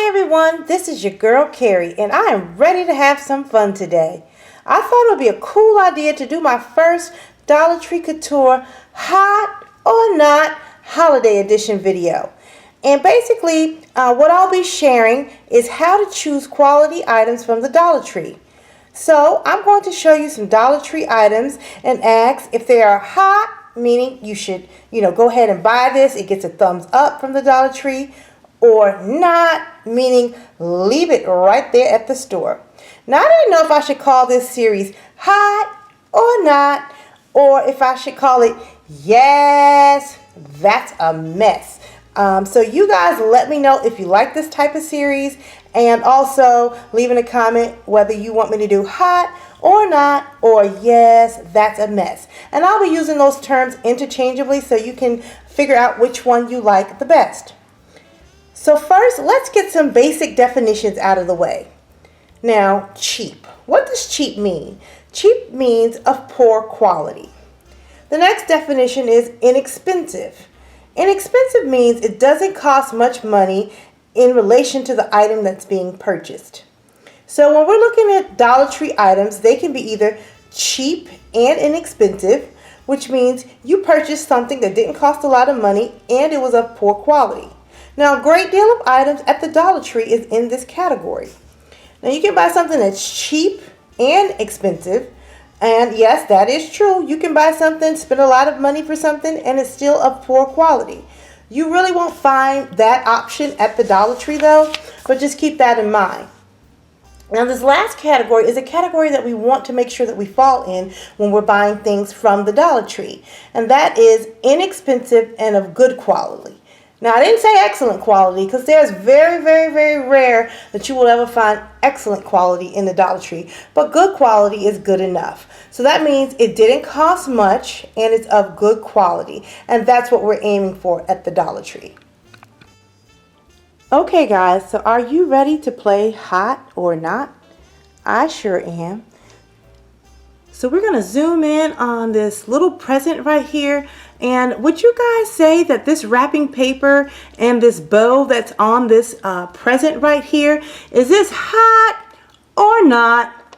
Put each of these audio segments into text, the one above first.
everyone, this is your girl Carrie and I am ready to have some fun today. I thought it would be a cool idea to do my first Dollar Tree Couture Hot or Not Holiday Edition video. And basically what I'll be sharing is how to choose quality items from the Dollar Tree. So I'm going to show you some Dollar Tree items and ask if they are hot, meaning you should go ahead and buy this, it gets a thumbs up from the Dollar Tree, or not, meaning leave it right there at the store. Now, I didn't know if I should call this series Hot or Not, or if I should call it Yes, That's a Mess. So you guys let me know if you like this type of series, and also leave in a comment whether you want me to do Hot or Not, or Yes, That's a Mess. And I'll be using those terms interchangeably so you can figure out which one you like the best. So first, let's get some basic definitions out of the way. Now, cheap. What does cheap mean? Cheap means of poor quality. The next definition is inexpensive. Inexpensive means it doesn't cost much money in relation to the item that's being purchased. So when we're looking at Dollar Tree items, they can be either cheap and inexpensive, which means you purchased something that didn't cost a lot of money and it was of poor quality. Now, a great deal of items at the Dollar Tree is in this category. Now, you can buy something that's cheap and expensive. And yes, that is true. You can buy something, spend a lot of money for something, and it's still of poor quality. You really won't find that option at the Dollar Tree, though, but just keep that in mind. Now, this last category is a category that we want to make sure that we fall in when we're buying things from the Dollar Tree. And that is inexpensive and of good quality. Now, I didn't say excellent quality because there's very, very, very rare that you will ever find excellent quality in the Dollar Tree. But good quality is good enough. So that means it didn't cost much and it's of good quality. And that's what we're aiming for at the Dollar Tree. Okay, guys, so are you ready to play Hot or Not? I sure am. So we're going to zoom in on this little present right here. And would you guys say that this wrapping paper and this bow that's on this present right here, is this hot or not?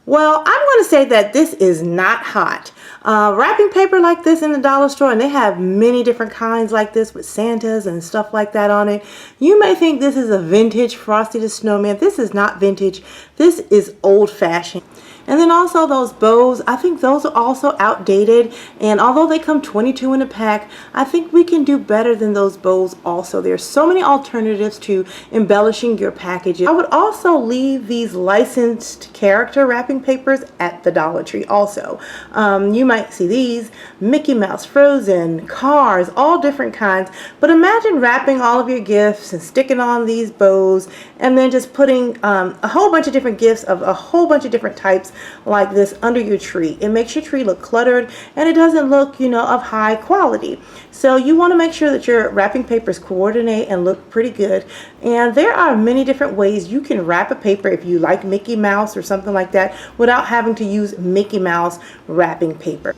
Well, I'm going to say that this is not hot. Wrapping paper like this in the dollar store, and they have many different kinds like this with Santas and stuff like that on it. You may think this is a vintage Frosty the Snowman. This is not vintage. This is old-fashioned. And then also those bows, I think those are also outdated. And although they come 22 in a pack, I think we can do better than those bows also. There's so many alternatives to embellishing your packages. I would also leave these licensed character wrapping papers at the Dollar Tree also. You might see these, Mickey Mouse, Frozen, Cars, all different kinds. But imagine wrapping all of your gifts and sticking on these bows and then just putting a whole bunch of different gifts of a whole bunch of different types like this under your tree. It makes your tree look cluttered and it doesn't look, of high quality. So you want to make sure that your wrapping papers coordinate and look pretty good. And there are many different ways you can wrap a paper if you like Mickey Mouse or something like that without having to use Mickey Mouse wrapping paper.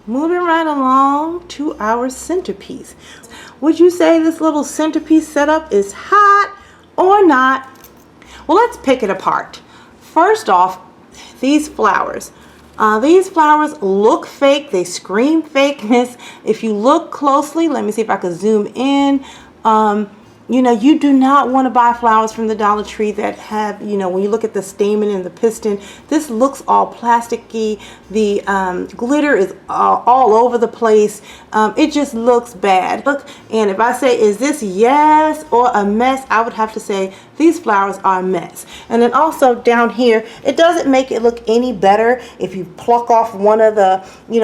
Moving right along to our centerpiece. Would you say this little centerpiece setup is hot or not? Well, let's pick it apart. First off, these flowers. These flowers look fake. They scream fakeness. If you look closely, let me see if I can zoom in. You do not want to buy flowers from the Dollar Tree that have, when you look at the stamen and the piston, this looks all plasticky. The glitter is all over the place. It just looks bad. Look, and if I say, is this yes or a mess, I would have to say these flowers are a mess. And then also down here, it doesn't make it look any better if you pluck off one of the,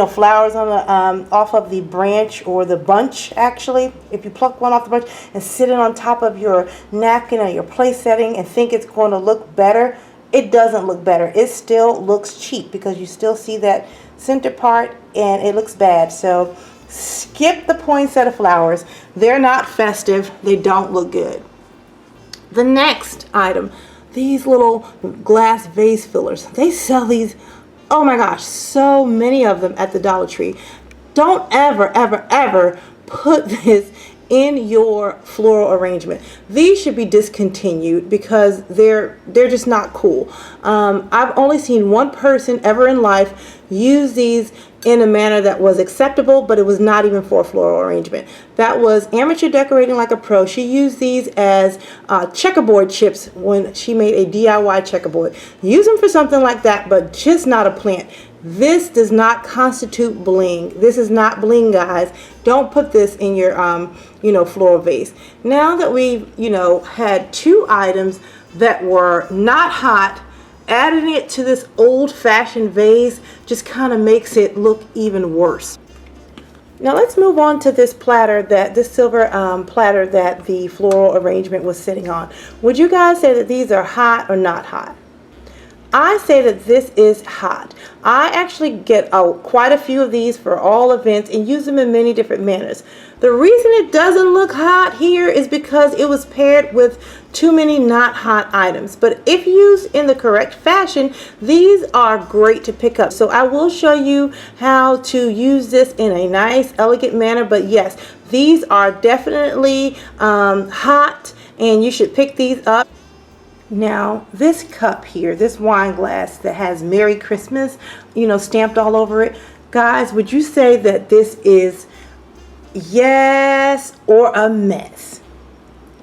flowers on the off of the branch or the bunch. Actually, if you pluck one off the bunch and sit it on top of your napkin or your place setting and think it's going to look better, it doesn't look better. It still looks cheap because you still see that center part and it looks bad. So skip the poinsettia flowers. They're not festive. They don't look good. The next item, these little glass vase fillers. They sell these, oh my gosh, so many of them at the Dollar Tree. Don't ever, ever, ever put this in your floral arrangement. These should be discontinued because they're just not cool. I've only seen one person ever in life use these in a manner that was acceptable, but it was not even for a floral arrangement. That was Amateur Decorating Like a Pro. She used these as checkerboard chips when she made a DIY checkerboard. Use them for something like that, but just not a plant. This does not constitute bling. This is not bling, guys. Don't put this in your floral vase. Now that we've had two items that were not hot, adding it to this old-fashioned vase just kind of makes it look even worse. Now let's move on to this platter, this silver platter that the floral arrangement was sitting on. Would you guys say that these are hot or not hot? I say that this is hot. I actually get quite a few of these for all events and use them in many different manners. The reason it doesn't look hot here is because it was paired with too many not hot items. But if used in the correct fashion, these are great to pick up. So I will show you how to use this in a nice, elegant manner. But yes, these are definitely hot, and you should pick these up. Now this cup here, this wine glass that has Merry Christmas, stamped all over it. Guys, would you say that this is yes or a mess?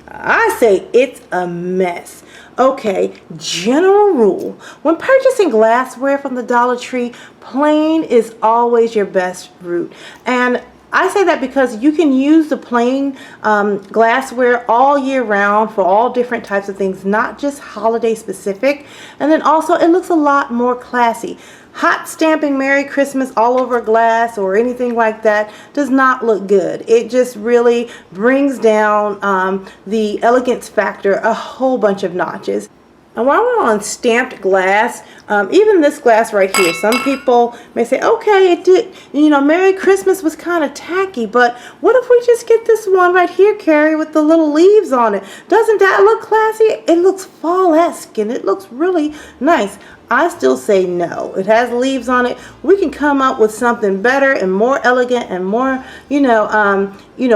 I say it's a mess. Okay, general rule. When purchasing glassware from the Dollar Tree, plain is always your best route. And I say that because you can use the plain glassware all year round for all different types of things, not just holiday specific. And then also it looks a lot more classy. Hot stamping Merry Christmas all over glass or anything like that does not look good. It just really brings down the elegance factor a whole bunch of notches. And while we're on stamped glass, even this glass right here, some people may say, okay, it did, Merry Christmas was kind of tacky, but what if we just get this one right here, Carrie, with the little leaves on it? Doesn't that look classy? It looks fall-esque and it looks really nice. I still say no. It has leaves on it. We can come up with something better and more elegant and more,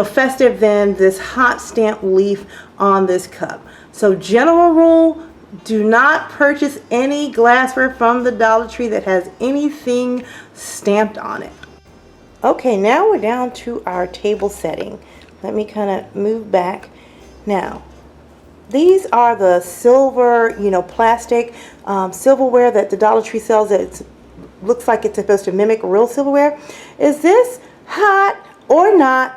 festive than this hot stamp leaf on this cup. So general rule, do not purchase any glassware from the Dollar Tree that has anything stamped on it. Okay, now we're down to our table setting. Let me kind of move back. Now, these are the silver, plastic silverware that the Dollar Tree sells that looks like it's supposed to mimic real silverware. Is this hot or not?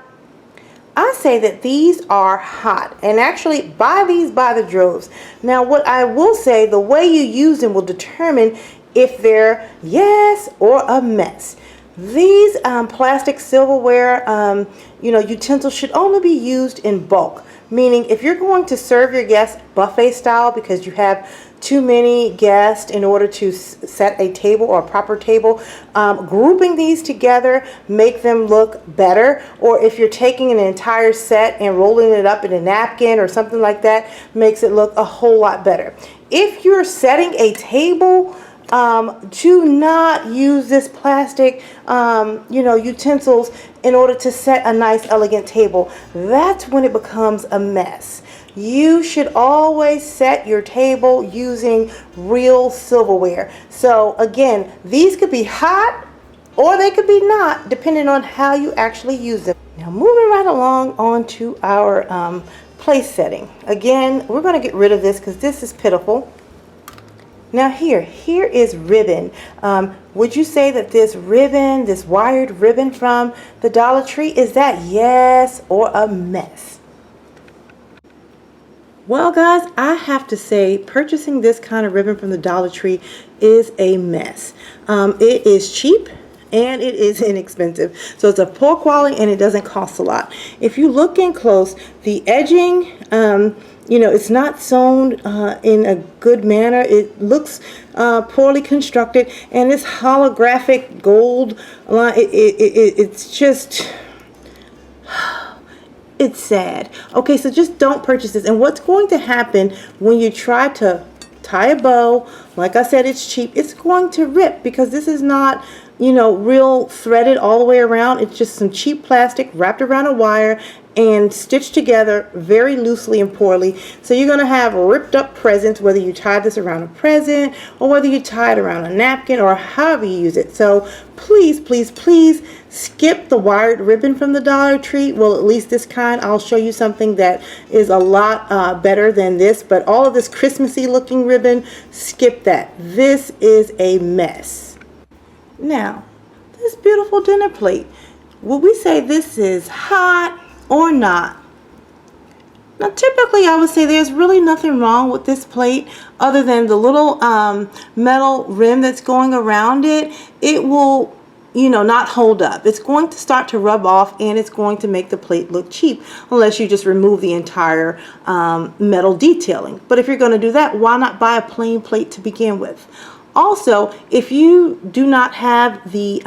I say that these are hot, and actually buy these by the droves. Now what I will say, the way you use them will determine if they're yes or a mess. These plastic silverware utensils should only be used in bulk, meaning if you're going to serve your guests buffet style because you have too many guests in order to set a table or a proper table, grouping these together make them look better. Or if you're taking an entire set and rolling it up in a napkin or something like that, makes it look a whole lot better. If you're setting a table, do not use this plastic utensils in order to set a nice elegant table. That's when it becomes a mess. You should always set your table using real silverware. So again, these could be hot or they could be not, depending on how you actually use them. Now moving right along onto our place setting. Again, we're going to get rid of this because this is pitiful. Now here is ribbon. Would you say that this ribbon, this wired ribbon from the Dollar Tree, is that yes or a mess? Well guys, I have to say purchasing this kind of ribbon from the Dollar Tree is a mess. It is cheap and it is inexpensive. So it's a poor quality and it doesn't cost a lot. If you look in close, the edging, it's not sewn in a good manner. It looks poorly constructed, and this holographic gold line, it's just, it's sad. Okay, so just don't purchase this. And what's going to happen when you try to tie a bow, like I said, it's cheap, it's going to rip because this is not, you know, real threaded all the way around. It's just some cheap plastic wrapped around a wire and stitched together very loosely and poorly. So you're going to have ripped up presents, whether you tie this around a present or whether you tie it around a napkin or however you use it. So please, please, please skip the wired ribbon from the Dollar Tree. Well, at least this kind. I'll show you something that is a lot better than this, but all of this Christmassy looking ribbon, skip that. This is a mess. Now, this beautiful dinner plate, would we say this is hot or not? Now, typically I would say there's really nothing wrong with this plate other than the little metal rim that's going around it. It will, you know, not hold up. It's going to start to rub off and it's going to make the plate look cheap unless you just remove the entire metal detailing. But if you're going to do that, why not buy a plain plate to begin with? Also, if you do not have the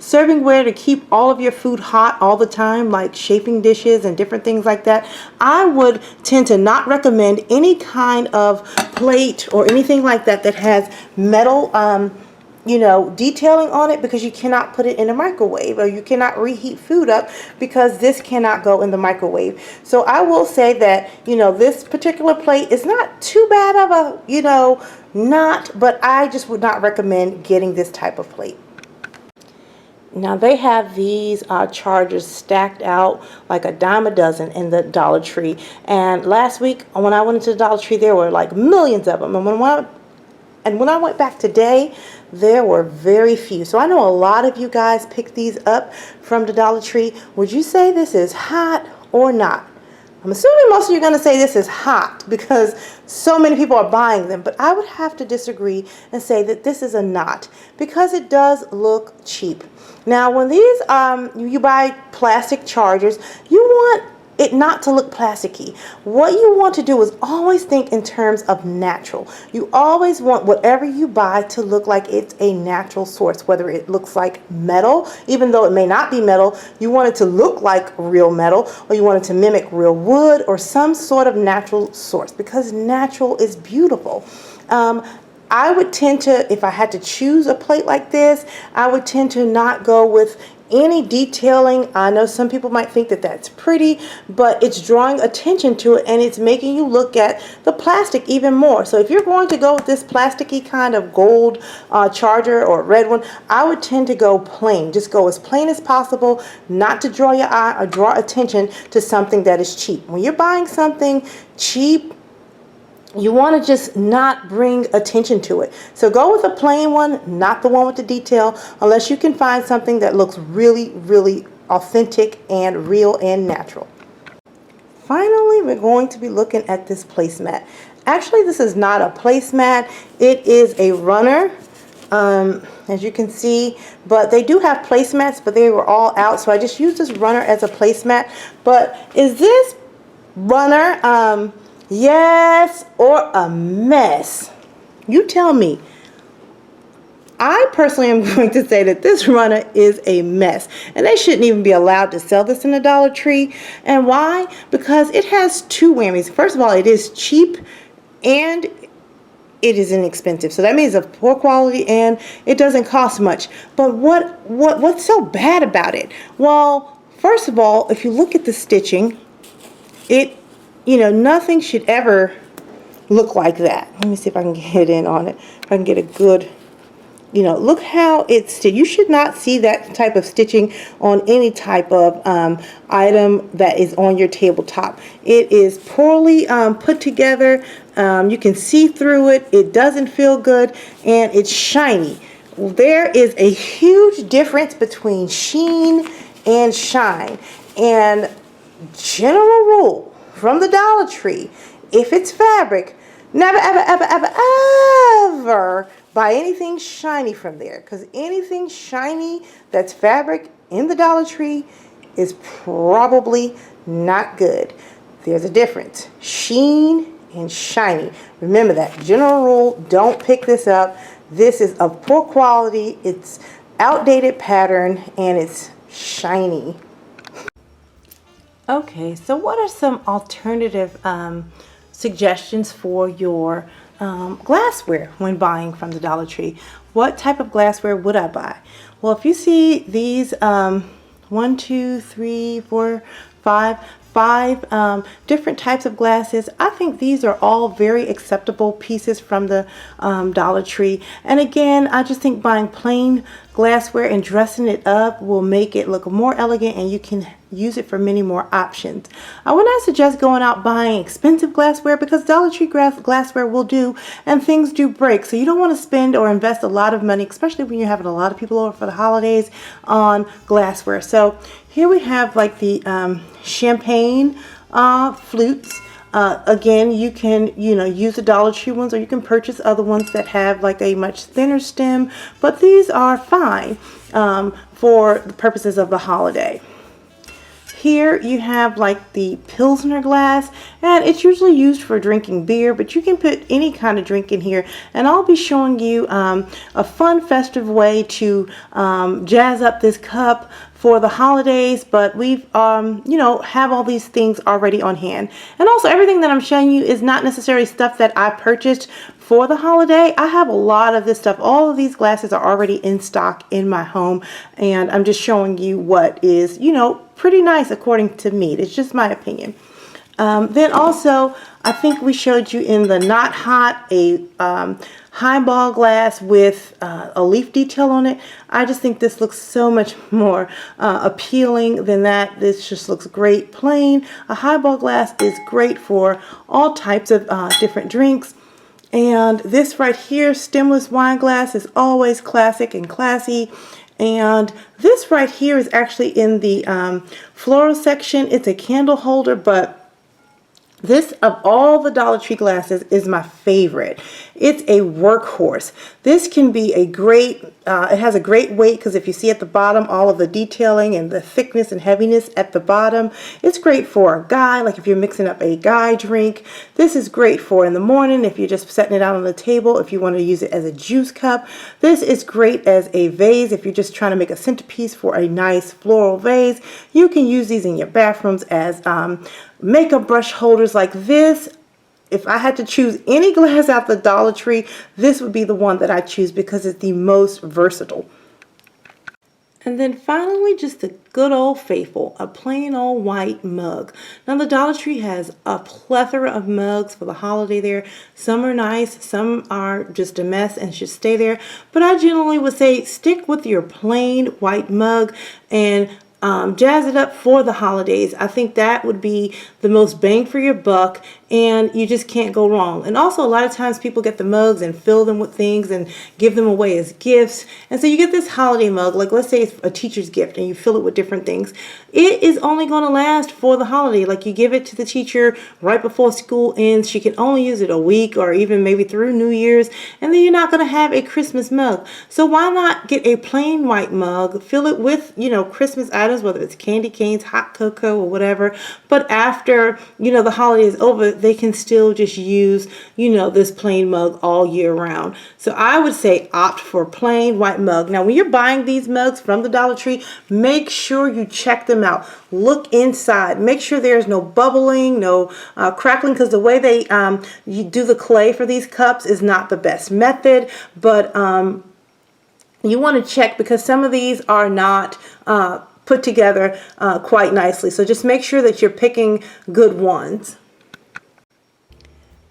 servingware to keep all of your food hot all the time, like chafing dishes and different things like that, I would tend to not recommend any kind of plate or anything like that that has metal you know, detailing on it, because you cannot put it in a microwave or you cannot reheat food up because this cannot go in the microwave. So I will say that, you know, this particular plate is not too bad of a, you know, but I just would not recommend getting this type of plate. Now they have these chargers stacked out like a dime a dozen in the Dollar Tree. And last week when I went into the Dollar Tree, there were like millions of them. And when I went back today, there were very few. So I know a lot of you guys picked these up from the Dollar Tree. Would you say this is hot or not? I'm assuming most of you are going to say this is hot because so many people are buying them. But I would have to disagree and say that this is a not, because it does look cheap. Now when these you buy plastic chargers, you want it not to look plasticky. What you want to do is always think in terms of natural. You always want whatever you buy to look like it's a natural source, whether it looks like metal, even though it may not be metal, you want it to look like real metal, or you want it to mimic real wood or some sort of natural source, because natural is beautiful. I would tend to, if I had to choose a plate like this, I would tend to not go with any detailing. I know some people might think that that's pretty, but it's drawing attention to it and it's making you look at the plastic even more. So if you're going to go with this plasticky kind of gold charger or red one, I would tend to go plain. Just go as plain as possible, not to draw your eye or draw attention to something that is cheap. When you're buying something cheap, you want to just not bring attention to it. So go with a plain one, not the one with the detail, unless you can find something that looks really, really authentic and real and natural. Finally, we're going to be looking at this placemat. Actually, this is not a placemat. It is a runner, as you can see, but they do have placemats, but they were all out. So I just used this runner as a placemat. But is this runner, yes or a mess? You tell me. I personally am going to say that this runner is a mess, and they shouldn't even be allowed to sell this in the Dollar Tree. And why? Because it has two whammies. First of all, it is cheap and it is inexpensive. So that means of poor quality and it doesn't cost much. But what's so bad about it? Well, first of all, if you look at the stitching, you know, nothing should ever look like that. Let me see if I can get in on it. If I can get a good, you know, look how it's stitched. You should not see that type of stitching on any type of item that is on your tabletop. It is poorly put together. You can see through it. It doesn't feel good, and it's shiny. There is a huge difference between sheen and shine. And general rule from the Dollar Tree, if it's fabric, never, ever, ever, ever, ever buy anything shiny from there, because anything shiny that's fabric in the Dollar Tree is probably not good. There's a difference. Sheen and shiny. Remember that general rule. Don't pick this up. This is of poor quality. It's outdated pattern and it's shiny. Okay, so what are some alternative suggestions for your glassware when buying from the Dollar Tree. What type of glassware would I buy? Well, if you see these 1, 2, 3, 4, 5 different types of glasses, I think these are all very acceptable pieces from the Dollar Tree. And again, I just think buying plain glassware and dressing it up will make it look more elegant, and you can use it for many more options. I would not suggest going out buying expensive glassware, because Dollar Tree glassware will do, and things do break. So you don't want to spend or invest a lot of money, especially when you're having a lot of people over for the holidays, on glassware. So here we have like the champagne flutes. Again, you can, use the Dollar Tree ones, or you can purchase other ones that have like a much thinner stem, but these are fine for the purposes of the holiday. Here you have like the Pilsner glass, and it's usually used for drinking beer, but you can put any kind of drink in here. And I'll be showing you a fun, festive way to jazz up this cup for the holidays, but we've have all these things already on hand. And also, everything that I'm showing you is not necessarily stuff that I purchased for the holiday. I have a lot of this stuff. All of these glasses are already in stock in my home, and I'm just showing you what is, pretty nice according to me. It's just my opinion. Then also, I think we showed you in the Not Hot a highball glass with a leaf detail on it. I just think this looks so much more appealing than that. This just looks great plain. A highball glass is great for all types of different drinks. And this right here, stemless wine glass, is always classic and classy. And this right here is actually in the floral section. It's a candle holder, but this, of all the Dollar Tree glasses, is my favorite. It's a workhorse. This can be a great, it has a great weight, because if you see at the bottom all of the detailing and the thickness and heaviness at the bottom, it's great for a guy, like if you're mixing up a guy drink. This is great for in the morning if you're just setting it out on the table, if you want to use it as a juice cup. This is great as a vase if you're just trying to make a centerpiece for a nice floral vase. You can use these in your bathrooms as makeup brush holders like this. If I had to choose any glass out the Dollar Tree, this would be the one that I choose, because it's the most versatile. And then finally, just the good old faithful, a plain old white mug. Now the Dollar Tree has a plethora of mugs for the holiday there. Some are nice, some are just a mess and should stay there. But I generally would say stick with your plain white mug and jazz it up for the holidays. I think that would be the most bang for your buck, and you just can't go wrong. And also, a lot of times people get the mugs and fill them with things and give them away as gifts. And so you get this holiday mug, like let's say it's a teacher's gift, and you fill it with different things. It is only going to last for the holiday. Like you give it to the teacher right before school ends. She can only use it a week or even maybe through New Year's, and then you're not going to have a Christmas mug. So why not get a plain white mug, fill it with, Christmas items, whether it's candy canes, hot cocoa, or whatever. But after, the holiday is over, they can still just use, this plain mug all year round. So I would say opt for a plain white mug. Now, when you're buying these mugs from the Dollar Tree, make sure you check them out. Look inside. Make sure there's no bubbling, no crackling, because the way they you do the clay for these cups is not the best method. But you want to check, because some of these are not put together quite nicely. So just make sure that you're picking good ones.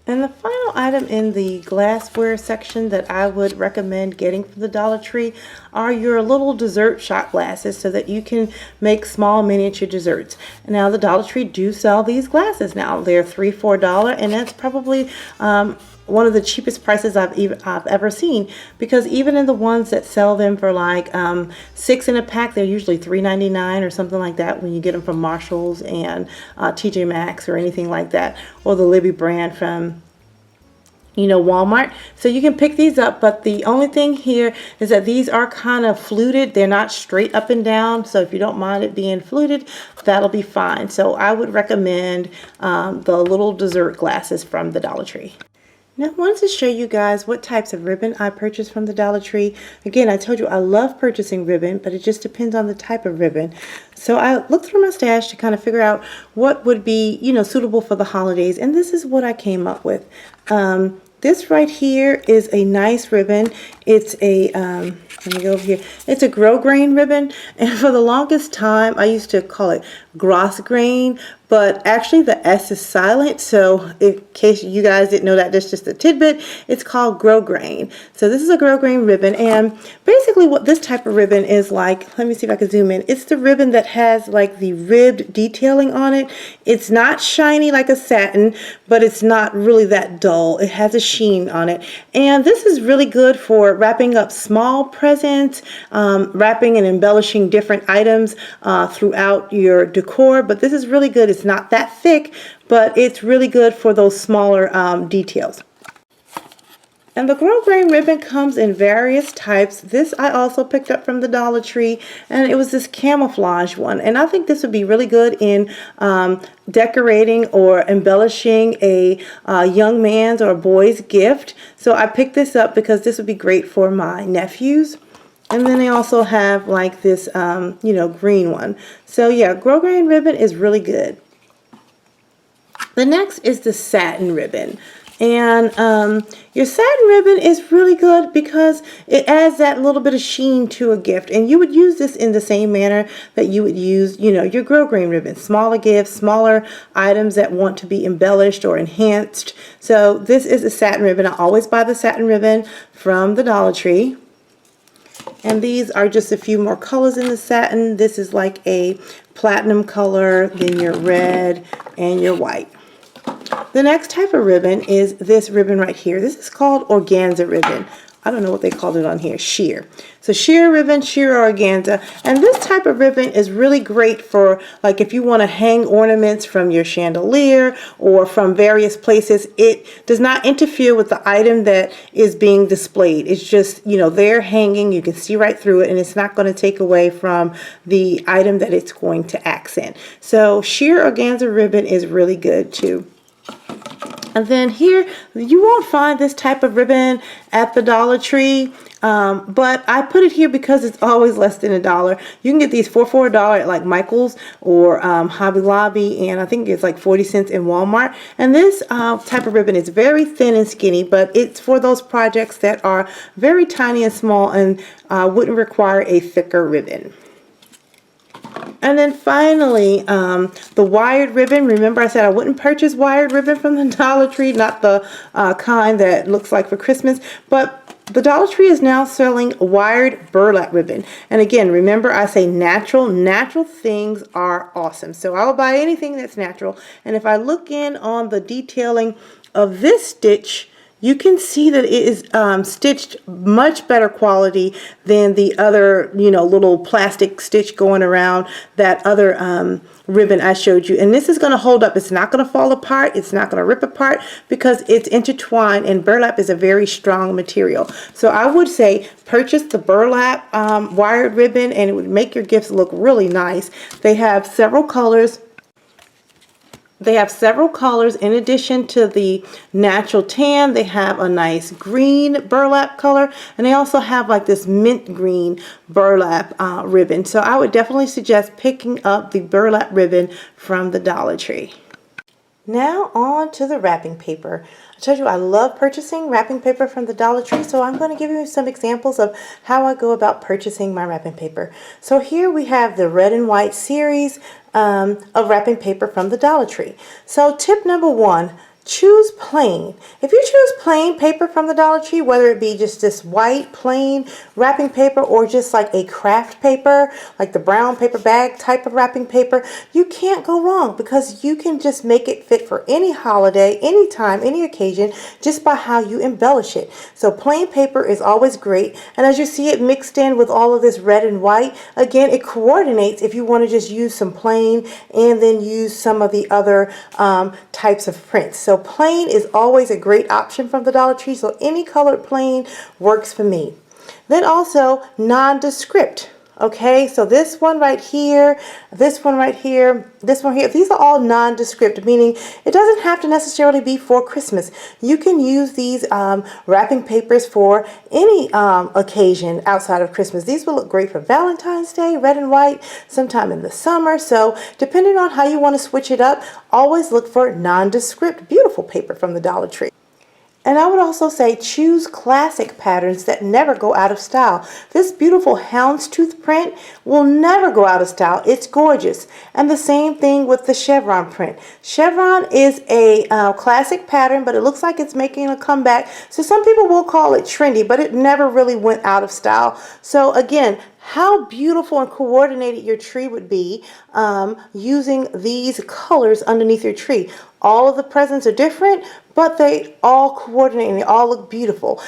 And the final item in the glassware section that I would recommend getting from the Dollar Tree are your little dessert shot glasses, so that you can make small miniature desserts. Now the Dollar Tree do sell these glasses now. They're $3, $4, and that's probably one of the cheapest prices I've ever seen, because even in the ones that sell them for like 6 in a pack, they're usually $3.99 or something like that when you get them from Marshalls and TJ Maxx or anything like that, or the Libby brand from Walmart. So you can pick these up, but the only thing here is that these are kind of fluted. They're not straight up and down, so if you don't mind it being fluted, that'll be fine. So I would recommend the little dessert glasses from the Dollar Tree. Now I wanted to show you guys what types of ribbon I purchased from the Dollar Tree. Again, I told you I love purchasing ribbon, but it just depends on the type of ribbon. So I looked through my stash to kind of figure out what would be, suitable for the holidays, and this is what I came up with. This right here is a nice ribbon. It's a, let me go over here. It's a grosgrain ribbon, and for the longest time I used to call it grosgrain, but actually the S is silent, so in case you guys didn't know that, that's just a tidbit. It's called grosgrain. So this is a grosgrain ribbon, and basically what this type of ribbon is like, let me see if I can zoom in. It's the ribbon that has like the ribbed detailing on it. It's not shiny like a satin, but it's not really that dull. It has a sheen on it, and this is really good for wrapping up small presents, wrapping and embellishing different items throughout your decor. But this is really good. It's not that thick, but it's really good for those smaller details. And the grosgrain ribbon comes in various types. This I also picked up from the Dollar Tree, and it was this camouflage one. And I think this would be really good in decorating or embellishing a young man's or a boy's gift. So I picked this up because this would be great for my nephews. And then they also have like this, you know, green one. So yeah, grosgrain ribbon is really good. The next is the satin ribbon. And your satin ribbon is really good because it adds that little bit of sheen to a gift. And you would use this in the same manner that you would use, you know, your grosgrain ribbon. Smaller gifts, smaller items that want to be embellished or enhanced. So this is a satin ribbon. I always buy the satin ribbon from the Dollar Tree. And these are just a few more colors in the satin. This is like a platinum color, then your red and your white. The next type of ribbon is this ribbon right here. This is called organza ribbon. I don't know what they called it on here, sheer. So sheer ribbon, sheer organza. And this type of ribbon is really great for like if you want to hang ornaments from your chandelier or from various places. It does not interfere with the item that is being displayed. It's just, you know, they're hanging. You can see right through it, and it's not going to take away from the item that it's going to accent. So sheer organza ribbon is really good too. And then here, you won't find this type of ribbon at the Dollar Tree, but I put it here because it's always less than $1. You can get these for $4 at like Michael's or Hobby Lobby, and I think it's like 40 cents in Walmart. And this type of ribbon is very thin and skinny, but it's for those projects that are very tiny and small and wouldn't require a thicker ribbon. And then finally, the wired ribbon. Remember I said I wouldn't purchase wired ribbon from the Dollar Tree, not the kind that looks like for Christmas, but the Dollar Tree is now selling wired burlap ribbon. And again, remember I say natural. Natural things are awesome. So I will buy anything that's natural. And if I look in on the detailing of this stitch, you can see that it is stitched much better quality than the other, you know, little plastic stitch going around that other ribbon I showed you. And this is going to hold up. It's not going to fall apart. It's not going to rip apart because it's intertwined, and burlap is a very strong material. So I would say purchase the burlap wired ribbon, and it would make your gifts look really nice. They have several colors. They have several colors in addition to the natural tan. They have a nice green burlap color, and they also have like this mint green burlap ribbon. So I would definitely suggest picking up the burlap ribbon from the Dollar Tree. Now on to the wrapping paper. I told you I love purchasing wrapping paper from the Dollar Tree, so I'm going to give you some examples of how I go about purchasing my wrapping paper. So here we have the red and white series of wrapping paper from the Dollar Tree. So tip number one, choose plain. If you choose plain paper from the Dollar Tree, whether it be just this white plain wrapping paper or just like a craft paper, like the brown paper bag type of wrapping paper, you can't go wrong because you can just make it fit for any holiday, any time, any occasion, just by how you embellish it. So plain paper is always great. And as you see it mixed in with all of this red and white, again, it coordinates if you want to just use some plain and then use some of the other types of prints. So plain is always a great option from the Dollar Tree, so any colored plain works for me. Then also nondescript. Okay, so this one right here, this one right here, this one here, these are all nondescript, meaning it doesn't have to necessarily be for Christmas. You can use these wrapping papers for any occasion outside of Christmas. These will look great for Valentine's Day, red and white, sometime in the summer. So depending on how you want to switch it up, always look for nondescript, beautiful paper from the Dollar Tree. And I would also say choose classic patterns that never go out of style. This beautiful houndstooth print will never go out of style. It's gorgeous. And the same thing with the chevron print. Chevron is a classic pattern, but it looks like it's making a comeback. So some people will call it trendy, but it never really went out of style. So again, how beautiful and coordinated your tree would be using these colors underneath your tree. All of the presents are different, but they all coordinate and they all look beautiful.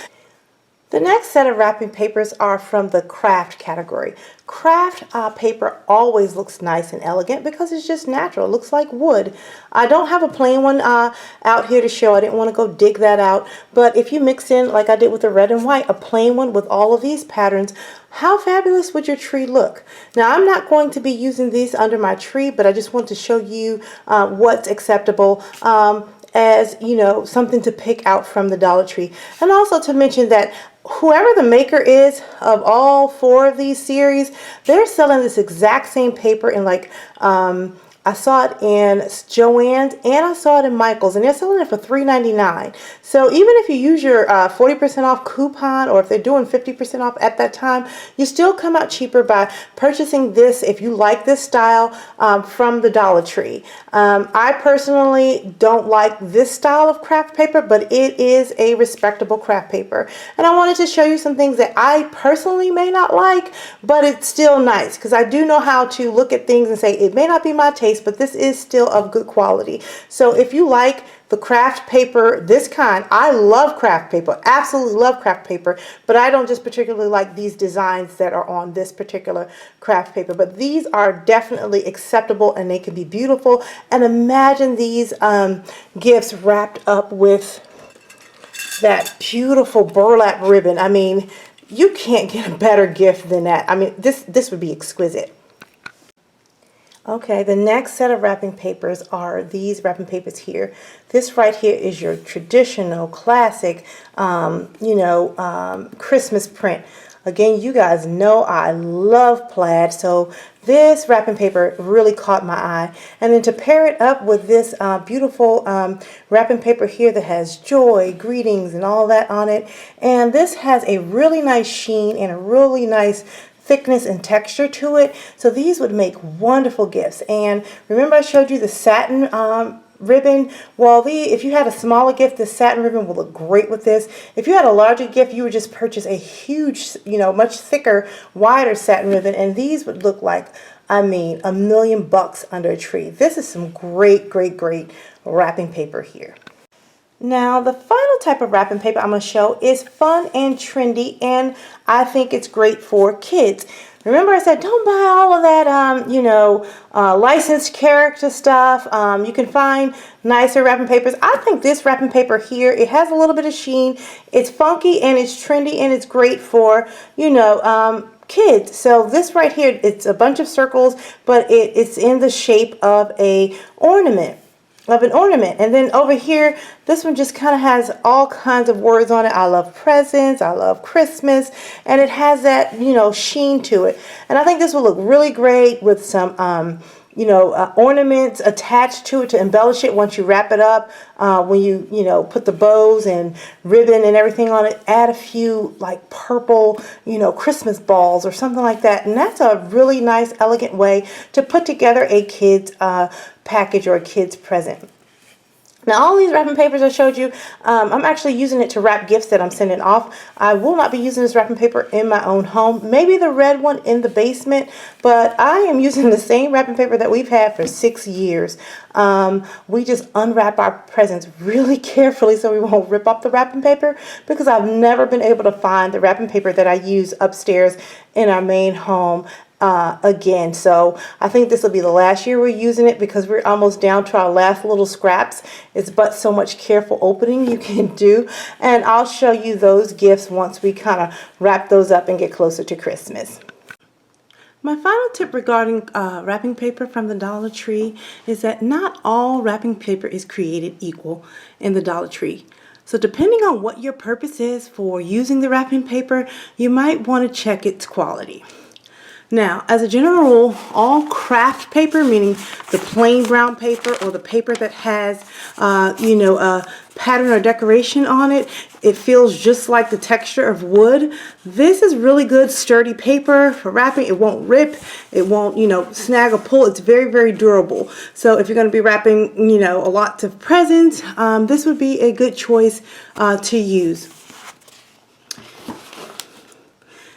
The next set of wrapping papers are from the craft category. Craft paper always looks nice and elegant because it's just natural. It looks like wood. I don't have a plain one out here to show. I didn't want to go dig that out. But if you mix in, like I did with the red and white, a plain one with all of these patterns, how fabulous would your tree look? Now, I'm not going to be using these under my tree, but I just want to show you what's acceptable. As you know, something to pick out from the Dollar Tree. And also to mention that whoever the maker is of all 4 of these series, they're selling this exact same paper in like I saw it in Joann's and I saw it in Michael's, and they're selling it for $3.99. So even if you use your 40% off coupon, or if they're doing 50% off at that time, you still come out cheaper by purchasing this if you like this style from the Dollar Tree. I personally don't like this style of craft paper, but it is a respectable craft paper. And I wanted to show you some things that I personally may not like, but it's still nice because I do know how to look at things and say it may not be my taste, but this is still of good quality. So if you like the craft paper, this kind, I love craft paper, absolutely love craft paper, but I don't just particularly like these designs that are on this particular craft paper. But these are definitely acceptable and they can be beautiful. And imagine these gifts wrapped up with that beautiful burlap ribbon. I mean, you can't get a better gift than that. I mean, this would be exquisite. Okay, the next set of wrapping papers are these wrapping papers here. This right here is your traditional, classic, Christmas print. Again, you guys know I love plaid, so this wrapping paper really caught my eye. And then to pair it up with this beautiful wrapping paper here that has joy, greetings, and all that on it. And this has a really nice sheen and a really nice thickness and texture to it. So these would make wonderful gifts. And remember I showed you the satin ribbon? Well, if you had a smaller gift, the satin ribbon will look great with this. If you had a larger gift, you would just purchase a huge, much thicker, wider satin ribbon, and these would look like, I mean, $1 million under a tree. This is some great, great, great wrapping paper here. Now, the final type of wrapping paper I'm going to show is fun and trendy, and I think it's great for kids. Remember I said don't buy all of that, licensed character stuff. You can find nicer wrapping papers. I think this wrapping paper here, it has a little bit of sheen. It's funky and it's trendy and it's great for, kids. So this right here, it's a bunch of circles, but it's in the shape of an ornament. And then over here, this one just kind of has all kinds of words on it. I love presents, I love Christmas, and it has that, sheen to it. And I think this will look really great with some, ornaments attached to it to embellish it once you wrap it up. When you put the bows and ribbon and everything on it, add a few like purple, Christmas balls or something like that. And that's a really nice, elegant way to put together a kid's package or a kid's present. Now, all these wrapping papers I showed you, I'm actually using it to wrap gifts that I'm sending off. I will not be using this wrapping paper in my own home. Maybe the red one in the basement, but I am using the same wrapping paper that we've had for 6 years. We just unwrap our presents really carefully so we won't rip up the wrapping paper, because I've never been able to find the wrapping paper that I use upstairs in our main home again. So I think this will be the last year we're using it, because we're almost down to our last little scraps. It's but so much careful opening you can do, and I'll show you those gifts once we kind of wrap those up and get closer to Christmas. My final tip regarding wrapping paper from the Dollar Tree is that not all wrapping paper is created equal in the Dollar Tree. So depending on what your purpose is for using the wrapping paper, you might want to check its quality. Now, as a general rule, all craft paper, meaning the plain brown paper or the paper that has, a pattern or decoration on it, it feels just like the texture of wood. This is really good, sturdy paper for wrapping. It won't rip. It won't, snag or pull. It's very, very durable. So if you're going to be wrapping, a lot of presents, this would be a good choice to use.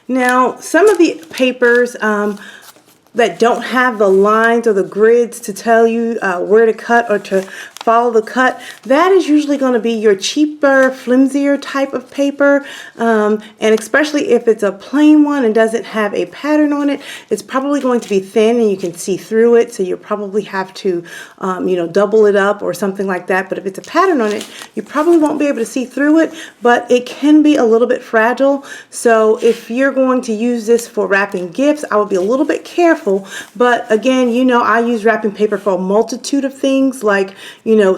Now, some of the papers that don't have the lines or the grids to tell you where to cut or to follow the cut, that is usually going to be your cheaper, flimsier type of paper, and especially if it's a plain one and doesn't have a pattern on it, it's probably going to be thin and you can see through it, so you probably have to double it up or something like that. But if it's a pattern on it, you probably won't be able to see through it, but it can be a little bit fragile. So if you're going to use this for wrapping gifts, I would be a little bit careful. But again, I use wrapping paper for a multitude of things, like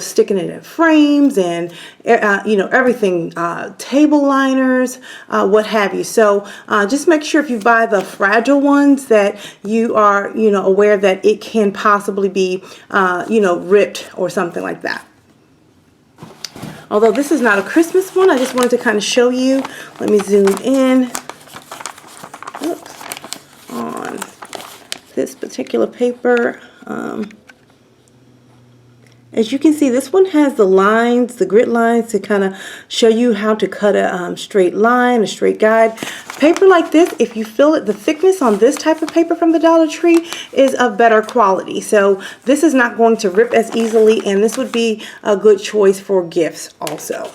sticking it in frames and everything, table liners, what have you. So just make sure if you buy the fragile ones that you are aware that it can possibly be ripped or something like that. Although this is not a Christmas one, I just wanted to kind of show you. Let me zoom in. Oops. On this particular paper. As you can see, this one has the lines, the grid lines, to kind of show you how to cut a straight line, a straight guide. Paper like this, if you feel it, the thickness on this type of paper from the Dollar Tree is of better quality. So this is not going to rip as easily, and this would be a good choice for gifts also.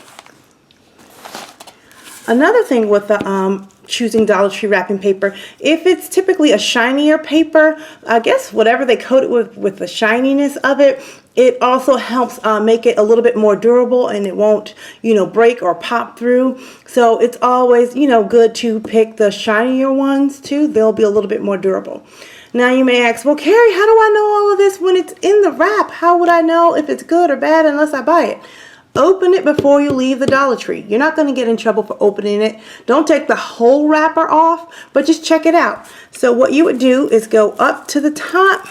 Another thing with the choosing Dollar Tree wrapping paper, if it's typically a shinier paper, I guess whatever they coat it with the shininess of it, it also helps make it a little bit more durable, and it won't, break or pop through. So it's always, good to pick the shinier ones too. They'll be a little bit more durable. Now you may ask, well, Carrie, how do I know all of this when it's in the wrap? How would I know if it's good or bad unless I buy it? Open it before you leave the Dollar Tree. You're not going to get in trouble for opening it. Don't take the whole wrapper off, but just check it out. So what you would do is go up to the top,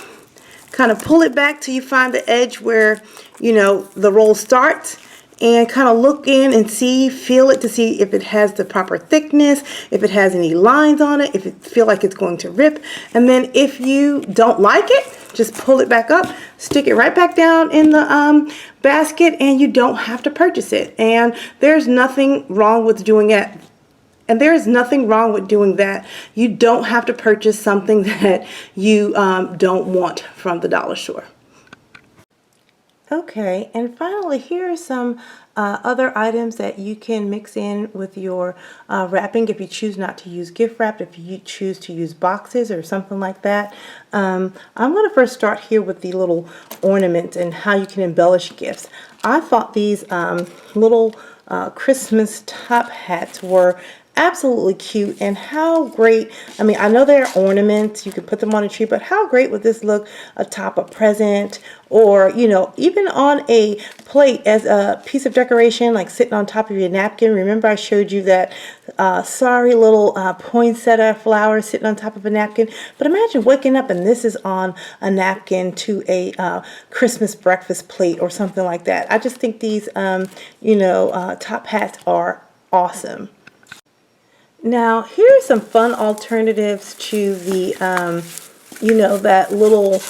kind of pull it back till you find the edge where, the roll starts, and kind of look in and feel it to see if it has the proper thickness, if it has any lines on it, if it feel like it's going to rip. And then if you don't like it, just pull it back up, stick it right back down in the basket, and you don't have to purchase it. And there's nothing wrong with doing it. And there is nothing wrong with doing that. You don't have to purchase something that you don't want from the dollar store. Okay, and finally, here are some other items that you can mix in with your wrapping if you choose not to use gift wrap, if you choose to use boxes or something like that. I'm going to first start here with the little ornaments and how you can embellish gifts. I thought these little Christmas top hats were absolutely cute, and how great. I mean, I know they're ornaments, you can put them on a tree, but how great would this look atop a present, or even on a plate as a piece of decoration, like sitting on top of your napkin. Remember I showed you that sorry little poinsettia flower sitting on top of a napkin? But imagine waking up and this is on a napkin to a Christmas breakfast plate or something like that. I just think these top hats are awesome. Now, here are some fun alternatives to the, that little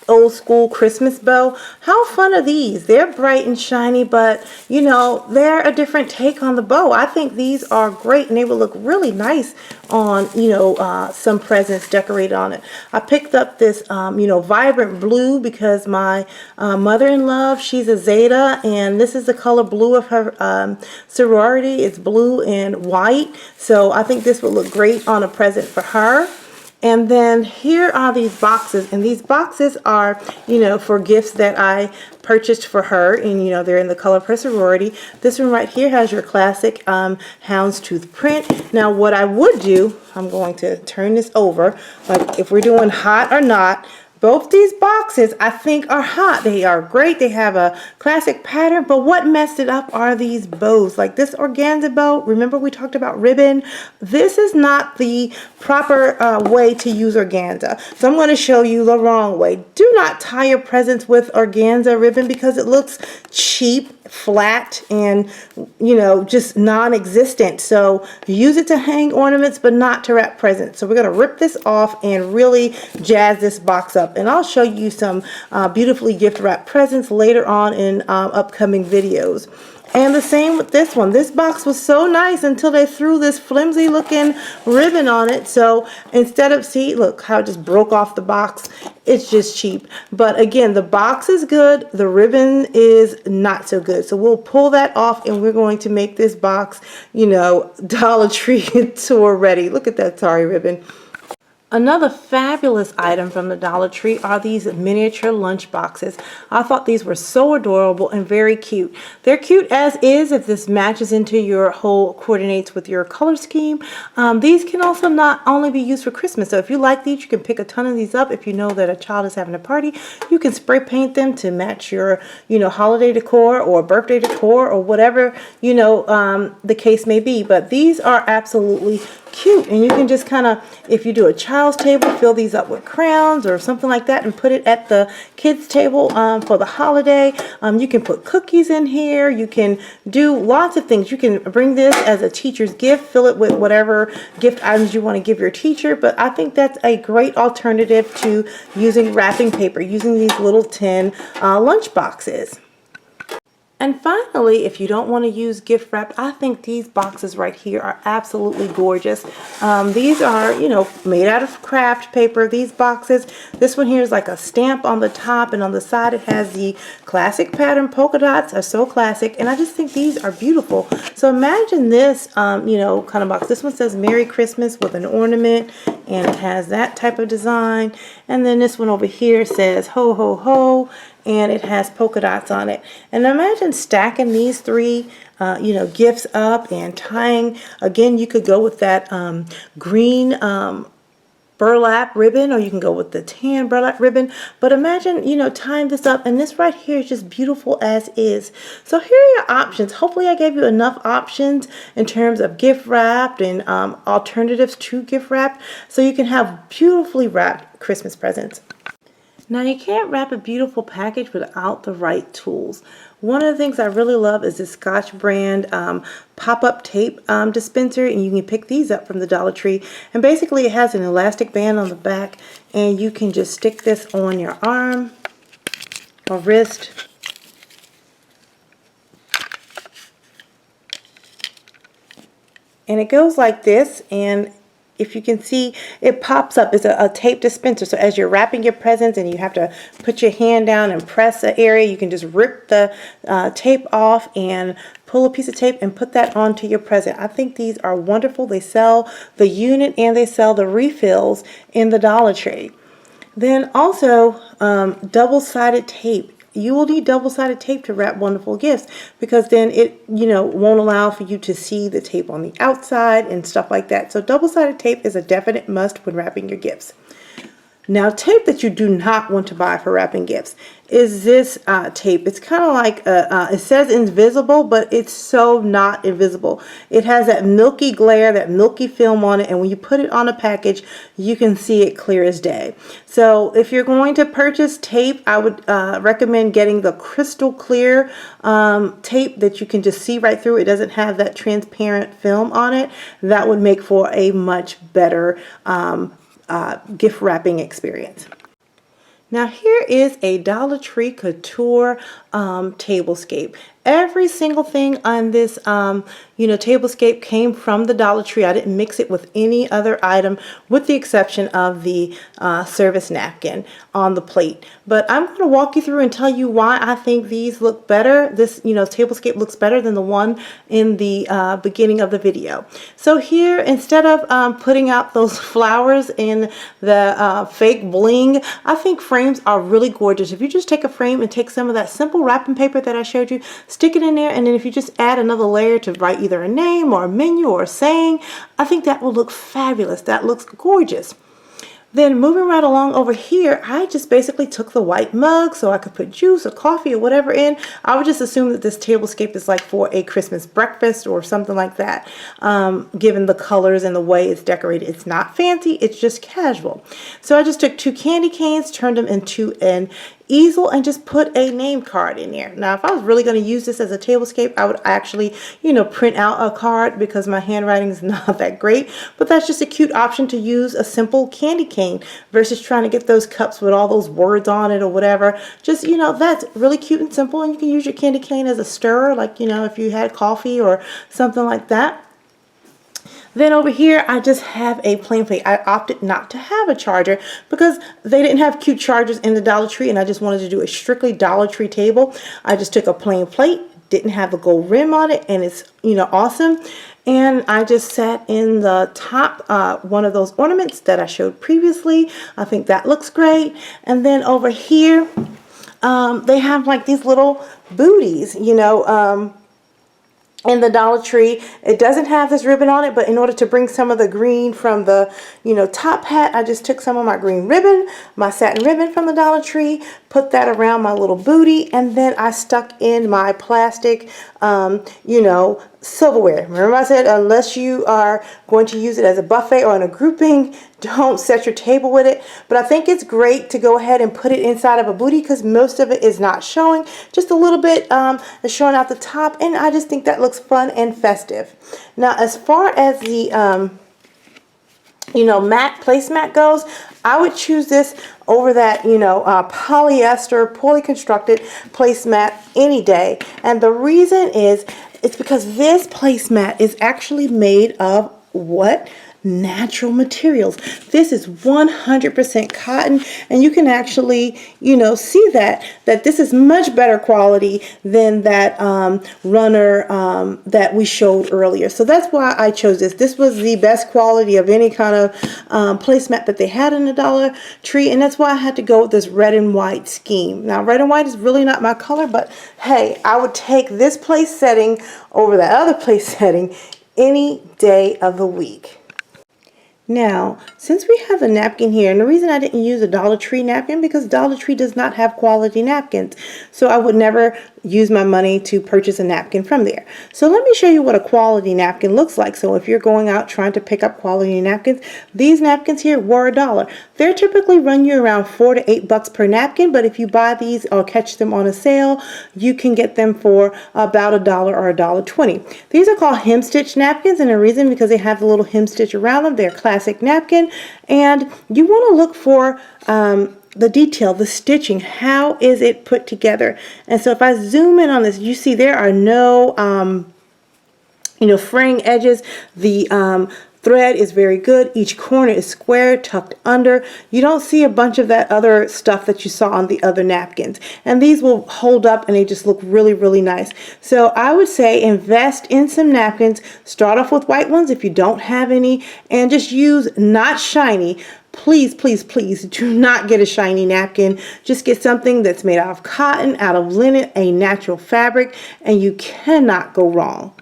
old school Christmas bow. How fun are these? They're bright and shiny, but, they're a different take on the bow. I think these are great, and they will look really nice on, some presents decorated on it. I picked up this, vibrant blue because my mother-in-law, she's a Zeta, and this is the color blue of her sorority. It's blue and white, so I think this would look great on a present for her. And then here are these boxes, and these boxes are, for gifts that I purchased for her, and they're in the color of her sorority. This one right here has your classic houndstooth print. Now what I would do, I'm going to turn this over, like if we're doing hot or not, both these boxes I think are hot. They are great. They have a classic pattern, but what messed it up are these bows. Like this organza bow, remember we talked about ribbon? This is not the proper way to use organza. So I'm going to show you the wrong way. Do not tie your presents with organza ribbon because it looks cheap, flat, and just non-existent. So use it to hang ornaments, but not to wrap presents. So we're going to rip this off and really jazz this box up, and I'll show you some beautifully gift wrapped presents later on in upcoming videos. And the same with this one. This box was so nice until they threw this flimsy looking ribbon on it. So instead of, see, look how it just broke off the box. It's just cheap. But again, the box is good. The ribbon is not so good. So we'll pull that off and we're going to make this box, Dollar Tree tour ready. Look at that sorry ribbon. Another fabulous item from the Dollar Tree are these miniature lunch boxes. I thought these were so adorable and very cute. They're cute as is if this matches into your whole, coordinates with your color scheme. These can also not only be used for Christmas. So if you like these, you can pick a ton of these up. If you know that a child is having a party, you can spray paint them to match your, holiday decor or birthday decor or whatever, the case may be. But these are absolutely cute, and you can just kind of, if you do a child's table, fill these up with crowns or something like that and put it at the kids table for the holiday. You can put cookies in here. You can do lots of things. You can bring this as a teacher's gift, fill it with whatever gift items you want to give your teacher. But I think that's a great alternative to using wrapping paper, using these little tin lunch boxes. And finally, if you don't want to use gift wrap, I think these boxes right here are absolutely gorgeous. These are, made out of craft paper, these boxes. This one here is like a stamp on the top, and on the side it has the classic pattern. Polka dots are so classic, and I just think these are beautiful. So imagine this, kind of box. This one says Merry Christmas with an ornament, and it has that type of design. And then this one over here says Ho, Ho, Ho, and it has polka dots on it. And imagine stacking these three gifts up and tying. Again, you could go with that green burlap ribbon, or you can go with the tan burlap ribbon. But imagine, tying this up, and this right here is just beautiful as is. So here are your options. Hopefully I gave you enough options in terms of gift wrapped and alternatives to gift wrap, so you can have beautifully wrapped Christmas presents. Now, you can't wrap a beautiful package without the right tools. One of the things I really love is the Scotch brand pop-up tape dispenser, and you can pick these up from the Dollar Tree. And basically it has an elastic band on the back, and you can just stick this on your arm or wrist. And it goes like this, and if you can see, it pops up. It's a tape dispenser. So as you're wrapping your presents and you have to put your hand down and press an area, you can just rip the tape off and pull a piece of tape and put that onto your present. I think these are wonderful. They sell the unit and they sell the refills in the Dollar Tree. Then also double-sided tape. You will need double-sided tape to wrap wonderful gifts, because then it, won't allow for you to see the tape on the outside and stuff like that. So double-sided tape is a definite must when wrapping your gifts. Now, tape that you do not want to buy for wrapping gifts is this tape. It's kind of like, it says invisible, but it's so not invisible. It has that milky glare, that milky film on it, and when you put it on a package, you can see it clear as day. So if you're going to purchase tape, I would recommend getting the crystal clear tape that you can just see right through. It doesn't have that transparent film on it. That would make for a much better gift wrapping experience. Now here is a Dollar Tree Couture Tablescape. Every single thing on this, Tablescape came from the Dollar Tree. I didn't mix it with any other item, with the exception of the service napkin on the plate. But I'm going to walk you through and tell you why I think these look better. This, Tablescape looks better than the one in the beginning of the video. So here, instead of putting out those flowers in the fake bling, I think frames are really gorgeous. If you just take a frame and take some of that simple wrapping paper that I showed you, stick it in there, and then if you just add another layer to write either a name or a menu or a saying, I think that will look fabulous. That looks gorgeous. Then moving right along over here, I just basically took the white mug so I could put juice or coffee or whatever in. I would just assume that this tablescape is like for a Christmas breakfast or something like that, given the colors and the way it's decorated. It's not fancy, it's just casual. So I just took 2 candy canes, turned them into an easel, and just put a name card in there. Now, if I was really going to use this as a tablescape, I would actually, print out a card because my handwriting is not that great. But that's just a cute option to use a simple candy cane versus trying to get those cups with all those words on it or whatever. Just, that's really cute and simple, and you can use your candy cane as a stirrer, like, if you had coffee or something like that. Then over here, I just have a plain plate. I opted not to have a charger because they didn't have cute chargers in the Dollar Tree, and I just wanted to do a strictly Dollar Tree table. I just took a plain plate, didn't have the gold rim on it, and it's, awesome. And I just sat in the top one of those ornaments that I showed previously. I think that looks great. And then over here, they have like these little booties, in the Dollar Tree. It doesn't have this ribbon on it, but in order to bring some of the green from the, top hat, I just took some of my green ribbon, my satin ribbon from the Dollar Tree, put that around my little booty, and then I stuck in my plastic, silverware. Remember I said unless you are going to use it as a buffet or in a grouping, don't set your table with it. But I think it's great to go ahead and put it inside of a booty because most of it is not showing. Just a little bit is showing out the top, and I just think that looks fun and festive. Now, as far as the matte placemat goes, I would choose this over that, polyester, poorly constructed placemat any day. And the reason is, it's because this placemat is actually made of what? Natural materials. This is 100% cotton, and you can actually, see that this is much better quality than that runner that we showed earlier. So that's why I chose this. This was the best quality of any kind of placemat that they had in the Dollar Tree, and that's why I had to go with this red and white scheme. Now, red and white is really not my color, but hey, I would take this place setting over that other place setting any day of the week. Now, since we have a napkin here, and the reason I didn't use a Dollar Tree napkin because Dollar Tree does not have quality napkins, so I would never use my money to purchase a napkin from there. So let me show you what a quality napkin looks like. So if you're going out trying to pick up quality napkins, these napkins here were $1. They're typically run you around $4 to $8 per napkin, but if you buy these or catch them on a sale, you can get them for about $1 or $1.20. These are called hem stitch napkins, and the reason because they have the little hem stitch around them. They're classic napkin, and you want to look for the detail, the stitching. How is it put together? And so if I zoom in on this, you see there are no fraying edges. The thread is very good. Each corner is square, tucked under. You don't see a bunch of that other stuff that you saw on the other napkins. And these will hold up, and they just look really, really nice. So I would say invest in some napkins. Start off with white ones if you don't have any, and just use not shiny. Please, please, please do not get a shiny napkin. Just get something that's made out of cotton, out of linen, a natural fabric, and you cannot go wrong.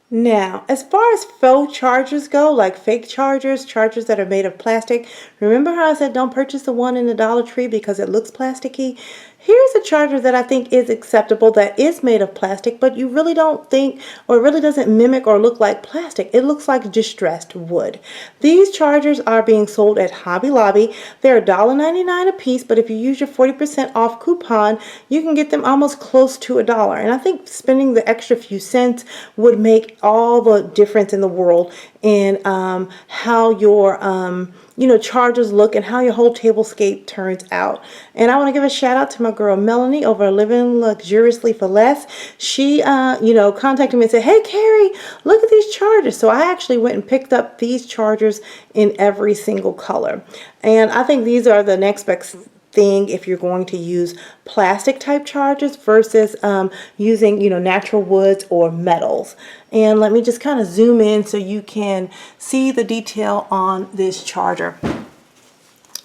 Now, as far as faux chargers go, like fake chargers, chargers that are made of plastic, remember how I said don't purchase the one in the Dollar Tree because it looks plasticky? Here's a charger that I think is acceptable that is made of plastic, but you really don't think, or it really doesn't mimic or look like plastic. It looks like distressed wood. These chargers are being sold at Hobby Lobby. They're $1.99 a piece, but if you use your 40% off coupon, you can get them almost close to $1. And I think spending the extra few cents would make all the difference in the world in how your chargers look and how your whole tablescape turns out. And I want to give a shout out to my girl Melanie over Living Luxuriously for Less. She contacted me and said, hey Carrie, look at these chargers. So I actually went and picked up these chargers in every single color. And I think these are the next best thing if you're going to use plastic type chargers versus using natural woods or metals. And let me just kind of zoom in so you can see the detail on this charger.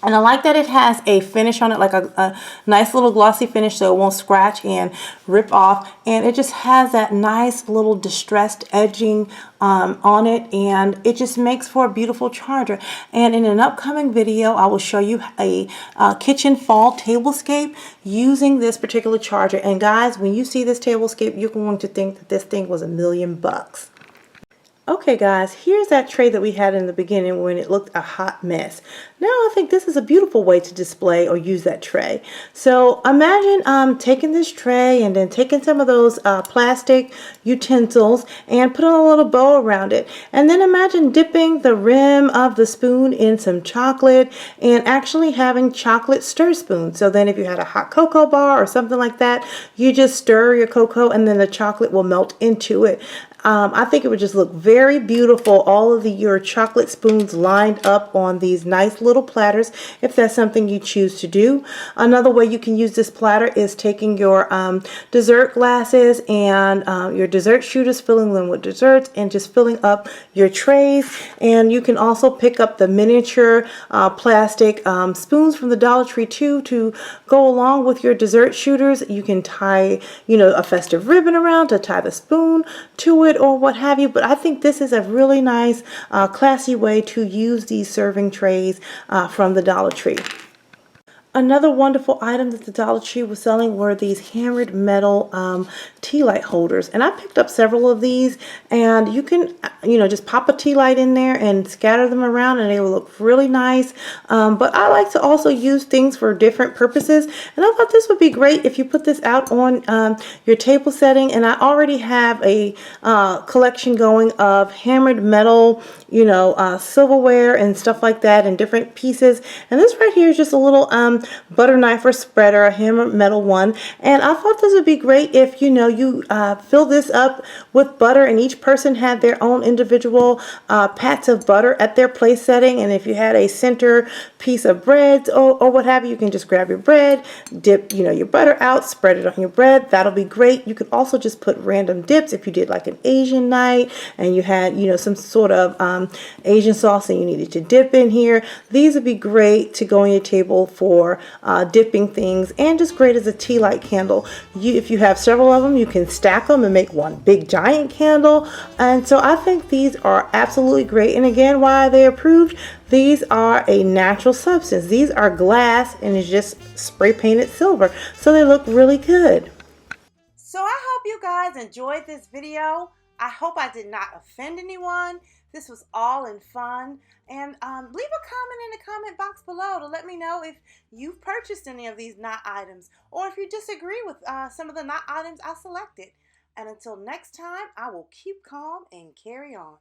And I like that it has a finish on it, like a nice little glossy finish so it won't scratch and rip off. And it just has that nice little distressed edging on it, and it just makes for a beautiful charger. And in an upcoming video, I will show you a kitchen fall tablescape using this particular charger. And guys, when you see this tablescape, you're going to think that this thing was $1,000,000. Okay guys, here's that tray that we had in the beginning when it looked a hot mess. Now I think this is a beautiful way to display or use that tray. So imagine taking this tray and then taking some of those plastic utensils and putting a little bow around it. And then imagine dipping the rim of the spoon in some chocolate and actually having chocolate stir spoon. So then if you had a hot cocoa bar or something like that, you just stir your cocoa and then the chocolate will melt into it. I think it would just look very beautiful, all of your chocolate spoons lined up on these nice little platters, if that's something you choose to do. Another way you can use this platter is taking your dessert glasses and your dessert shooters, filling them with desserts and just filling up your trays. And you can also pick up the miniature plastic spoons from the Dollar Tree too to go along with your dessert shooters. You can tie, a festive ribbon around to tie the spoon to it or what have you, but I think this is a really nice classy way to use these serving trays from the Dollar Tree. Another wonderful item that the Dollar Tree was selling were these hammered metal tea light holders, and I picked up several of these, and you can just pop a tea light in there and scatter them around and they will look really nice. But I like to also use things for different purposes, and I thought this would be great if you put this out on your table setting. And I already have a collection going of hammered metal, silverware and stuff like that in different pieces. And this right here is just a little butter knife or spreader, a hammered metal one. And I thought this would be great if you fill this up with butter, and each person had their own individual pats of butter at their place setting. And if you had a center piece of bread or what have you, you can just grab your bread, dip your butter out, spread it on your bread. That'll be great. You could also just put random dips if you did like an Asian night and you had some sort of Asian sauce and you needed to dip in here. These would be great to go on your table for dipping things, and just great as a tea light candle. If you have several of them, you can stack them and make one big giant candle. And so I think these are absolutely great. And again, why are they approved? These are a natural substance. These are glass and it's just spray painted silver, so they look really good. So I hope you guys enjoyed this video. I hope I did not offend anyone. This was all in fun. And leave a comment in the comment box below to let me know if you've purchased any of these knot items, or if you disagree with some of the knot items I selected. And until next time, I will keep calm and carry on.